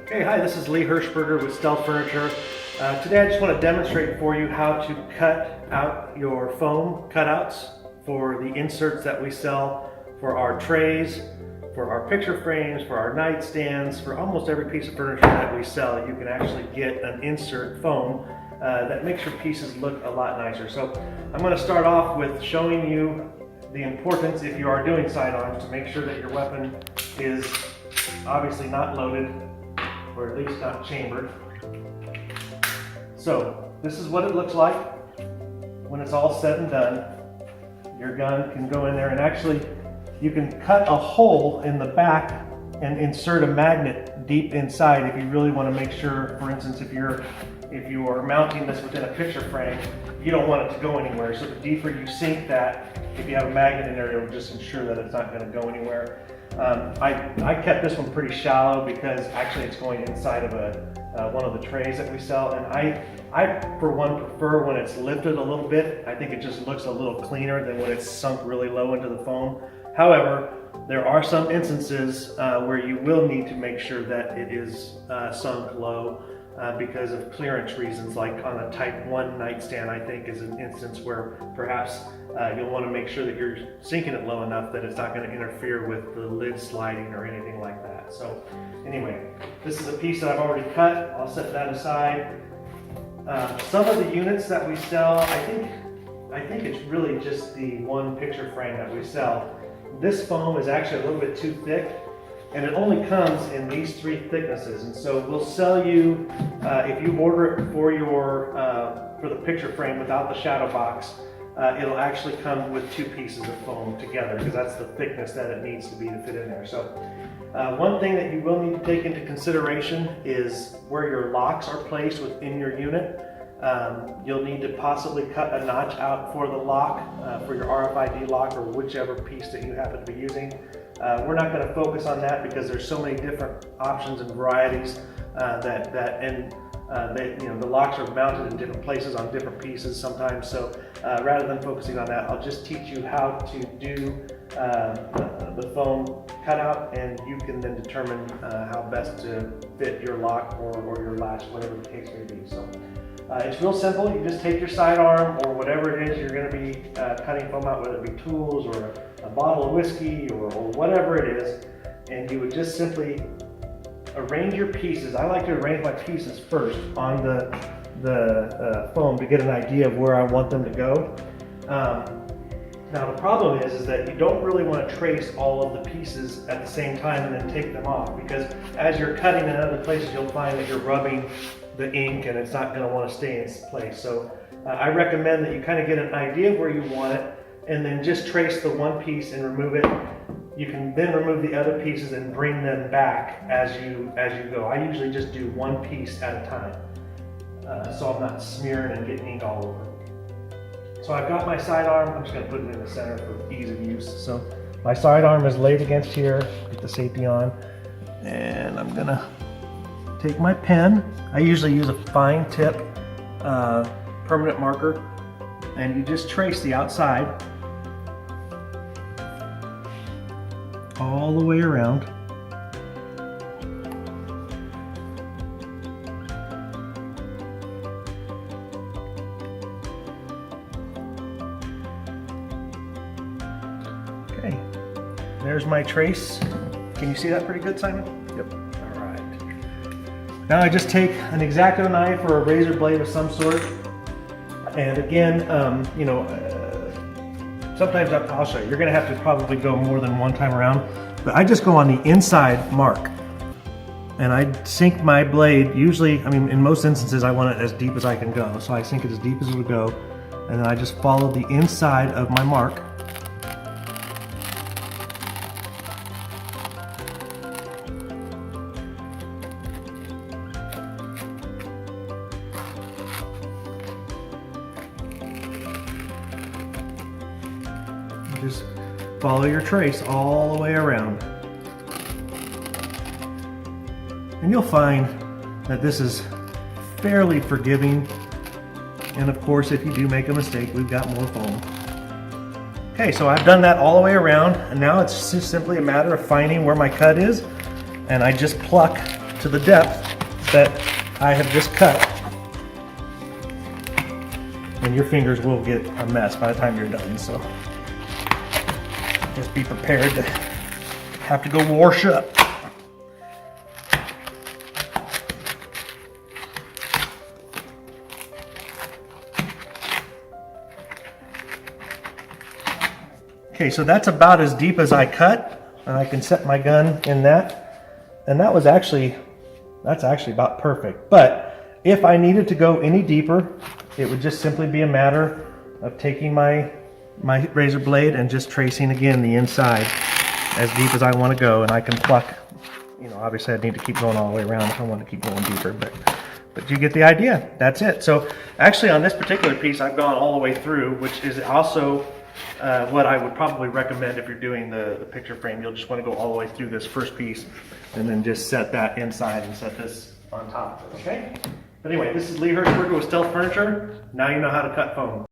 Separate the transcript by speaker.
Speaker 1: Hey, hi, this is Lee Hirschberger with Stealth Furniture. Today I just want to demonstrate for you how to cut out your foam cutouts for the inserts that we sell for our trays, for our picture frames, for our nightstands, for almost every piece of furniture that we sell. You can actually get an insert foam that makes your pieces look a lot nicer. So I'm going to start off with showing you the importance, if you are doing sidearms, to make sure that your weapon is obviously not loaded, or at least not chambered. So this is what it looks like when it's all said and done. Your gun can go in there, and actually you can cut a hole in the back and insert a magnet deep inside if you really want to make sure, for instance, if you are mounting this within a picture frame, you don't want it to go anywhere. So the deeper you sink that, if you have a magnet in there, it'll just ensure that it's not going to go anywhere. I kept this one pretty shallow because actually it's going inside of one of the trays that we sell, and I for one prefer when it's lifted a little bit. I think it just looks a little cleaner than when it's sunk really low into the foam. However, there are some instances where you will need to make sure that it is sunk low because of clearance reasons, like on a Type 1 nightstand, I think is an instance where perhaps you'll want to make sure that you're sinking it low enough that it's not going to interfere with the lid sliding or anything like that. So anyway, this is a piece that I've already cut. I'll set that aside. Some of the units that we sell, I think it's really just the one picture frame that we sell. This foam is actually a little bit too thick, and it only comes in these three thicknesses. And so we'll sell you, if you order it for the picture frame without the shadow box, it'll actually come with two pieces of foam together, because that's the thickness that it needs to be to fit in there. So one thing that you will need to take into consideration is where your locks are placed within your unit. You'll need to possibly cut a notch out for the lock, for your RFID lock, or whichever piece that you happen to be using. We're not going to focus on that because there's so many different options and varieties the locks are mounted in different places on different pieces sometimes. So rather than focusing on that, I'll just teach you how to do the foam cutout, and you can then determine how best to fit your lock or your latch, whatever the case may be. So it's real simple. You just take your sidearm or whatever it is you're going to be cutting foam out, whether it be tools or a bottle of whiskey or whatever it is, and you would just simply arrange your pieces. I like to arrange my pieces first on the foam to get an idea of where I want them to go. Now the problem is that you don't really want to trace all of the pieces at the same time and then take them off, because as you're cutting in other places, you'll find that you're rubbing the ink and it's not going to want to stay in place. So I recommend that you kind of get an idea of where you want it, and then just trace the one piece and remove it. You can then remove the other pieces and bring them back as you go. I usually just do one piece at a time, so I'm not smearing and getting ink all over. So I've got my sidearm. I'm just going to put it in the center for ease of use. So my sidearm is laid against here. Get the safety on, and I'm going to take my pen. I usually use a fine tip permanent marker, and you just trace the outside all the way around. Okay, there's my trace. Can you see that pretty good, Simon? Yep. All right. Now I just take an X-Acto knife or a razor blade of some sort, and again, sometimes I'll show you. You're going to have to probably go more than one time around, but I just go on the inside mark, and I sink my blade. Usually, in most instances, I want it as deep as I can go, so I sink it as deep as it would go, and then I just follow the inside of my mark. Just follow your trace all the way around. And you'll find that this is fairly forgiving. And of course, if you do make a mistake, we've got more foam. Okay, so I've done that all the way around, and now it's just simply a matter of finding where my cut is, and I just pluck to the depth that I have just cut. And your fingers will get a mess by the time you're done, so just be prepared to have to go wash up. Okay, so that's about as deep as I cut, and I can set my gun in that. And that's actually about perfect. But if I needed to go any deeper, it would just simply be a matter of taking my razor blade and just tracing again the inside as deep as I want to go, and I can pluck. You know, obviously I'd need to keep going all the way around if I want to keep going deeper, but you get the idea. That's it. So actually on this particular piece, I've gone all the way through, which is also what I would probably recommend if you're doing the picture frame. You'll just want to go all the way through this first piece and then just set that inside and set this on top, okay? But anyway, this is Lee Hershberger with Stealth Furniture. Now you know how to cut foam.